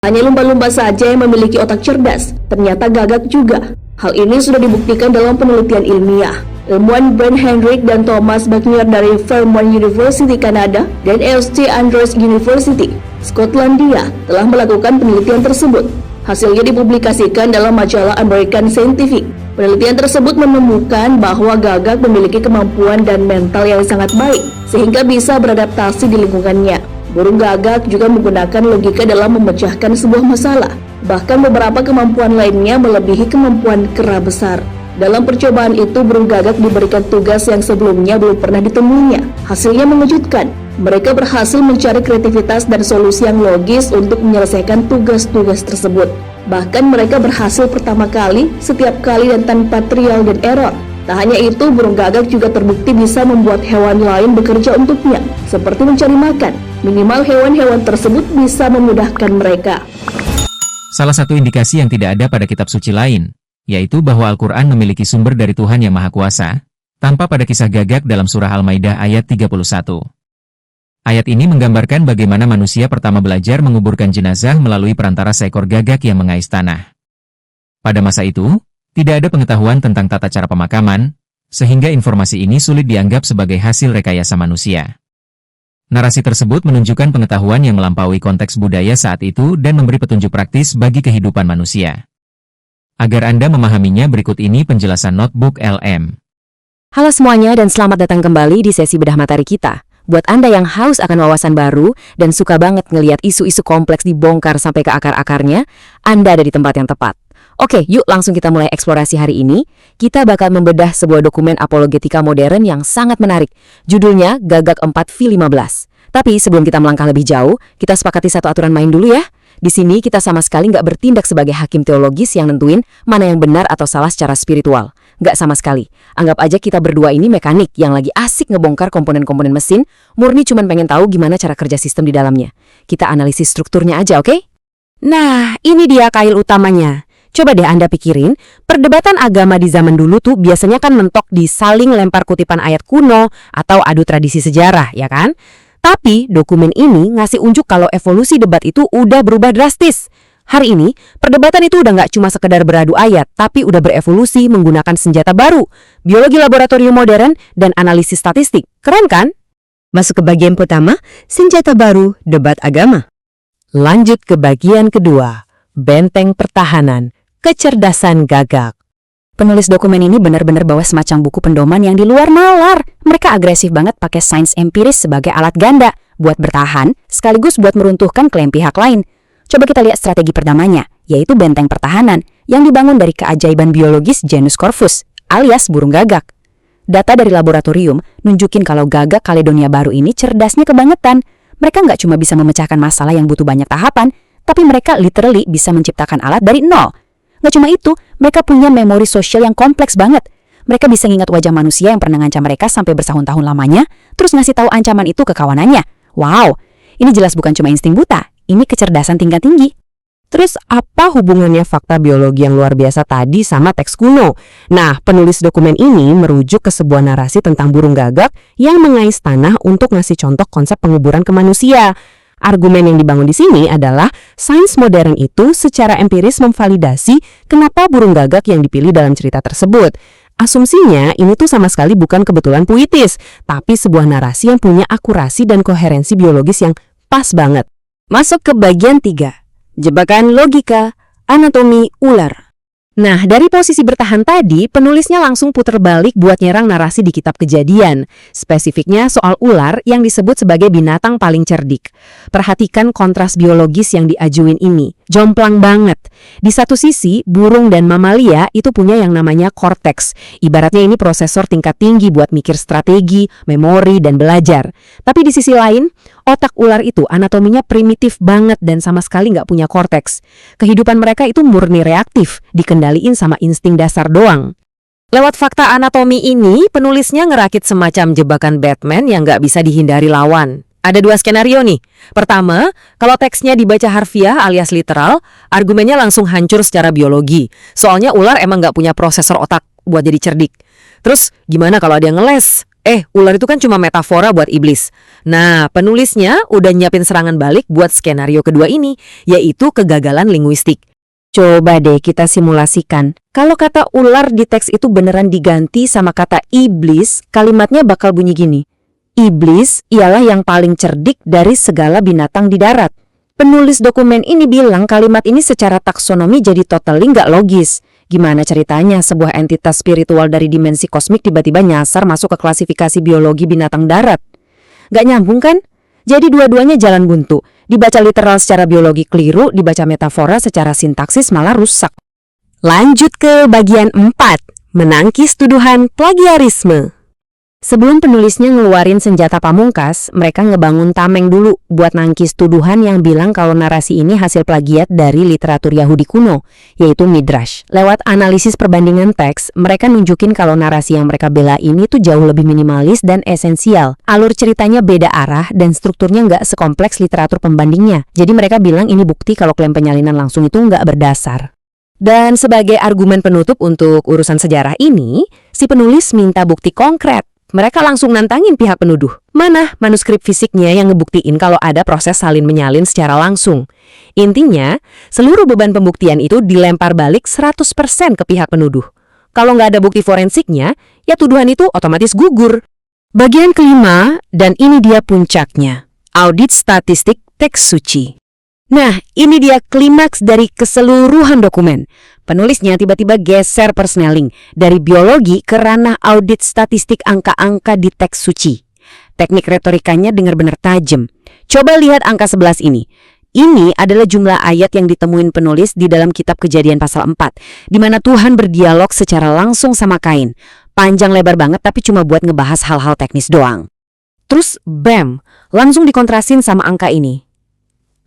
Hanya lumba-lumba saja yang memiliki otak cerdas, ternyata gagak juga. Hal ini sudah dibuktikan dalam penelitian ilmiah. Ilmuwan Brent Hendrick dan Thomas Buckner dari Vermont University, Kanada, dan St. Andrews University, Skotlandia, telah melakukan penelitian tersebut. Hasilnya dipublikasikan dalam majalah American Scientific. Penelitian tersebut menemukan bahwa gagak memiliki kemampuan dan mental yang sangat baik, sehingga bisa beradaptasi di lingkungannya. Burung gagak juga menggunakan logika dalam memecahkan sebuah masalah. Bahkan beberapa kemampuan lainnya melebihi kemampuan kera besar. Dalam percobaan itu, burung gagak diberikan tugas yang sebelumnya belum pernah ditemuinya. Hasilnya mengejutkan. Mereka berhasil mencari kreativitas dan solusi yang logis untuk menyelesaikan tugas-tugas tersebut. Bahkan mereka berhasil pertama kali, setiap kali dan tanpa trial dan error. Tak hanya itu, burung gagak juga terbukti bisa membuat hewan lain bekerja untuknya, seperti mencari makan. Minimal hewan-hewan tersebut bisa memudahkan mereka. Salah satu indikasi yang tidak ada pada kitab suci lain, yaitu bahwa Al-Quran memiliki sumber dari Tuhan Yang Maha Kuasa, tanpa pada kisah gagak dalam surah Al-Maidah ayat 31. Ayat ini menggambarkan bagaimana manusia pertama belajar menguburkan jenazah melalui perantara seekor gagak yang mengais tanah. Pada masa itu, tidak ada pengetahuan tentang tata cara pemakaman, sehingga informasi ini sulit dianggap sebagai hasil rekayasa manusia. Narasi tersebut menunjukkan pengetahuan yang melampaui konteks budaya saat itu dan memberi petunjuk praktis bagi kehidupan manusia. Agar Anda memahaminya, berikut ini penjelasan Notebook LM. Halo semuanya dan selamat datang kembali di sesi bedah materi kita. Buat Anda yang haus akan wawasan baru dan suka banget ngelihat isu-isu kompleks dibongkar sampai ke akar-akarnya, Anda ada di tempat yang tepat. Oke, yuk langsung kita mulai eksplorasi hari ini. Kita bakal membedah sebuah dokumen apologetika modern yang sangat menarik. Judulnya Gagak 4V15. Tapi sebelum kita melangkah lebih jauh, kita sepakati satu aturan main dulu ya. Di sini kita sama sekali nggak bertindak sebagai hakim teologis yang nentuin mana yang benar atau salah secara spiritual. Nggak sama sekali. Anggap aja kita berdua ini mekanik yang lagi asik ngebongkar komponen-komponen mesin, murni cuman pengen tahu gimana cara kerja sistem di dalamnya. Kita analisis strukturnya aja, oke? Nah, ini dia kail utamanya. Coba deh Anda pikirin, perdebatan agama di zaman dulu tuh biasanya kan mentok di saling lempar kutipan ayat kuno atau adu tradisi sejarah, ya kan? Tapi dokumen ini ngasih unjuk kalau evolusi debat itu udah berubah drastis. Hari ini, perdebatan itu udah nggak cuma sekedar beradu ayat, tapi udah berevolusi menggunakan senjata baru, biologi laboratorium modern, dan analisis statistik. Keren kan? Masuk ke bagian pertama, senjata baru, debat agama. Lanjut ke bagian kedua, benteng pertahanan, kecerdasan gagak. Penulis dokumen ini benar-benar bawa semacam buku pendoman yang di luar nalar. Mereka agresif banget pakai sains empiris sebagai alat ganda buat bertahan, sekaligus buat meruntuhkan klaim pihak lain. Coba kita lihat strategi pertamanya, yaitu benteng pertahanan yang dibangun dari keajaiban biologis genus Corvus, alias burung gagak. Data dari laboratorium nunjukin kalau gagak Kaledonia baru ini cerdasnya kebangetan. Mereka nggak cuma bisa memecahkan masalah yang butuh banyak tahapan, tapi mereka literally bisa menciptakan alat dari nol. Nggak cuma itu, mereka punya memori sosial yang kompleks banget. Mereka bisa ngingat wajah manusia yang pernah ngancam mereka sampai bertahun-tahun lamanya, terus ngasih tahu ancaman itu ke kawanannya. Wow, ini jelas bukan cuma insting buta, ini kecerdasan tingkat tinggi. Terus apa hubungannya fakta biologi yang luar biasa tadi sama teks kuno? Nah, penulis dokumen ini merujuk ke sebuah narasi tentang burung gagak yang mengais tanah untuk ngasih contoh konsep penguburan ke manusia. Argumen yang dibangun di sini adalah sains modern itu secara empiris memvalidasi kenapa burung gagak yang dipilih dalam cerita tersebut. Asumsinya ini tuh sama sekali bukan kebetulan puitis, tapi sebuah narasi yang punya akurasi dan koherensi biologis yang pas banget. Masuk ke bagian 3, jebakan logika, anatomi ular. Nah, dari posisi bertahan tadi, penulisnya langsung puter balik buat nyerang narasi di kitab Kejadian. Spesifiknya soal ular yang disebut sebagai binatang paling cerdik. Perhatikan kontras biologis yang diajuin ini. Jomplang banget. Di satu sisi, burung dan mamalia itu punya yang namanya korteks. Ibaratnya ini prosesor tingkat tinggi buat mikir strategi, memori, dan belajar. Tapi di sisi lain, otak ular itu anatominya primitif banget dan sama sekali nggak punya korteks. Kehidupan mereka itu murni reaktif, dikendaliin sama insting dasar doang. Lewat fakta anatomi ini, penulisnya ngerakit semacam jebakan Batman yang nggak bisa dihindari lawan. Ada 2 skenario nih. Pertama, kalau teksnya dibaca harfiah alias literal, argumennya langsung hancur secara biologi. Soalnya ular emang nggak punya prosesor otak buat jadi cerdik. Terus, gimana kalau ada yang ngeles? Ular itu kan cuma metafora buat iblis. Nah, penulisnya udah nyiapin serangan balik buat skenario kedua ini, yaitu kegagalan linguistik. Coba deh kita simulasikan. Kalau kata ular di teks itu beneran diganti sama kata iblis, kalimatnya bakal bunyi gini. Iblis ialah yang paling cerdik dari segala binatang di darat. Penulis dokumen ini bilang kalimat ini secara taksonomi jadi totally nggak logis. Gimana ceritanya sebuah entitas spiritual dari dimensi kosmik tiba-tiba nyasar masuk ke klasifikasi biologi binatang darat? Nggak nyambung kan? Jadi dua-duanya jalan buntu. Dibaca literal secara biologi keliru, dibaca metafora secara sintaksis malah rusak. Lanjut ke bagian 4, menangkis tuduhan plagiarisme. Sebelum penulisnya ngeluarin senjata pamungkas, mereka ngebangun tameng dulu buat nangkis tuduhan yang bilang kalau narasi ini hasil plagiat dari literatur Yahudi kuno, yaitu Midrash. Lewat analisis perbandingan teks, mereka nunjukin kalau narasi yang mereka bela ini tuh jauh lebih minimalis dan esensial. Alur ceritanya beda arah dan strukturnya nggak sekompleks literatur pembandingnya. Jadi mereka bilang ini bukti kalau klaim penyalinan langsung itu nggak berdasar. Dan sebagai argumen penutup untuk urusan sejarah ini, si penulis minta bukti konkret. Mereka langsung nantangin pihak penuduh. Mana manuskrip fisiknya yang ngebuktiin kalau ada proses salin menyalin secara langsung? Intinya, seluruh beban pembuktian itu dilempar balik 100% ke pihak penuduh. Kalau nggak ada bukti forensiknya, ya tuduhan itu otomatis gugur. Bagian kelima, dan ini dia puncaknya. Audit statistik teks suci. Nah, ini dia klimaks dari keseluruhan dokumen. Penulisnya tiba-tiba geser persneling dari biologi ke ranah audit statistik angka-angka di teks suci. Teknik retorikanya benar-benar tajam. Coba lihat angka 11 ini. Ini adalah jumlah ayat yang ditemuin penulis di dalam kitab Kejadian pasal 4, di mana Tuhan berdialog secara langsung sama Kain. Panjang lebar banget tapi cuma buat ngebahas hal-hal teknis doang. Terus, bam, langsung dikontrasin sama angka ini.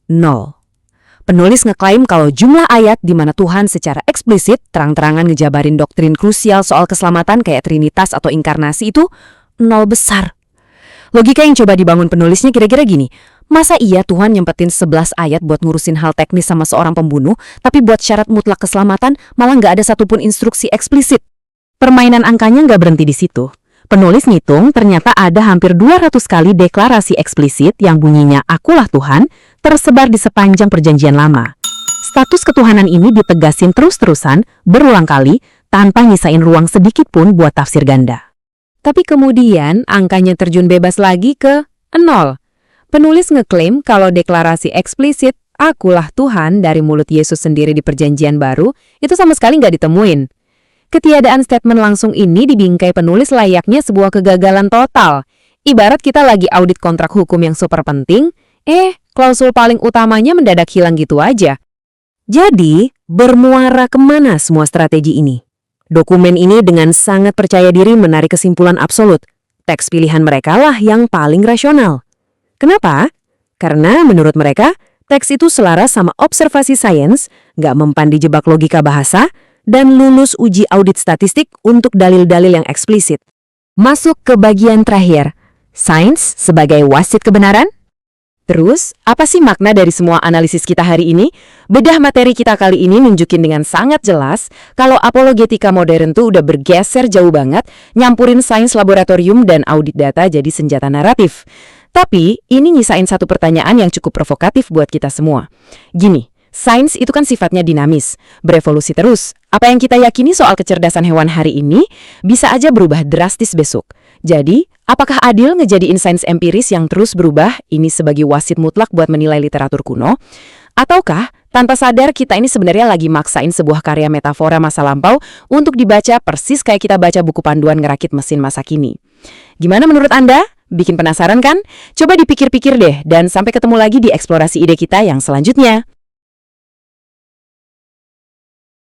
0. Penulis ngeklaim kalau jumlah ayat di mana Tuhan secara eksplisit terang-terangan ngejabarin doktrin krusial soal keselamatan kayak Trinitas atau inkarnasi itu 0 besar. Logika yang coba dibangun penulisnya kira-kira gini, masa iya Tuhan nyempetin 11 ayat buat ngurusin hal teknis sama seorang pembunuh, tapi buat syarat mutlak keselamatan malah nggak ada satupun instruksi eksplisit? Permainan angkanya nggak berhenti di situ. Penulis ngitung ternyata ada hampir 200 kali deklarasi eksplisit yang bunyinya akulah Tuhan tersebar di sepanjang perjanjian lama. Status ketuhanan ini ditegasin terus-terusan berulang kali tanpa nyisain ruang sedikit pun buat tafsir ganda. Tapi kemudian angkanya terjun bebas lagi ke 0. Penulis ngeklaim kalau deklarasi eksplisit akulah Tuhan dari mulut Yesus sendiri di perjanjian baru itu sama sekali nggak ditemuin. Ketiadaan statement langsung ini dibingkai penulis layaknya sebuah kegagalan total. Ibarat kita lagi audit kontrak hukum yang super penting, klausul paling utamanya mendadak hilang gitu aja. Jadi, bermuara kemana semua strategi ini? Dokumen ini dengan sangat percaya diri menarik kesimpulan absolut. Teks pilihan mereka lah yang paling rasional. Kenapa? Karena menurut mereka, teks itu selaras sama observasi sains, nggak mempan dijebak logika bahasa, dan lulus uji audit statistik untuk dalil-dalil yang eksplisit. Masuk ke bagian terakhir, sains sebagai wasit kebenaran? Terus, apa sih makna dari semua analisis kita hari ini? Bedah materi kita kali ini nunjukin dengan sangat jelas kalau apologetika modern tuh udah bergeser jauh banget, nyampurin sains laboratorium dan audit data jadi senjata naratif. Tapi, ini nyisain satu pertanyaan yang cukup provokatif buat kita semua. Gini, sains itu kan sifatnya dinamis, berevolusi terus. Apa yang kita yakini soal kecerdasan hewan hari ini bisa aja berubah drastis besok. Jadi, apakah adil ngejadiin sains empiris yang terus berubah ini sebagai wasit mutlak buat menilai literatur kuno? Ataukah tanpa sadar kita ini sebenarnya lagi maksain sebuah karya metafora masa lampau untuk dibaca persis kayak kita baca buku panduan ngerakit mesin masa kini? Gimana menurut Anda? Bikin penasaran kan? Coba dipikir-pikir deh dan sampai ketemu lagi di eksplorasi ide kita yang selanjutnya.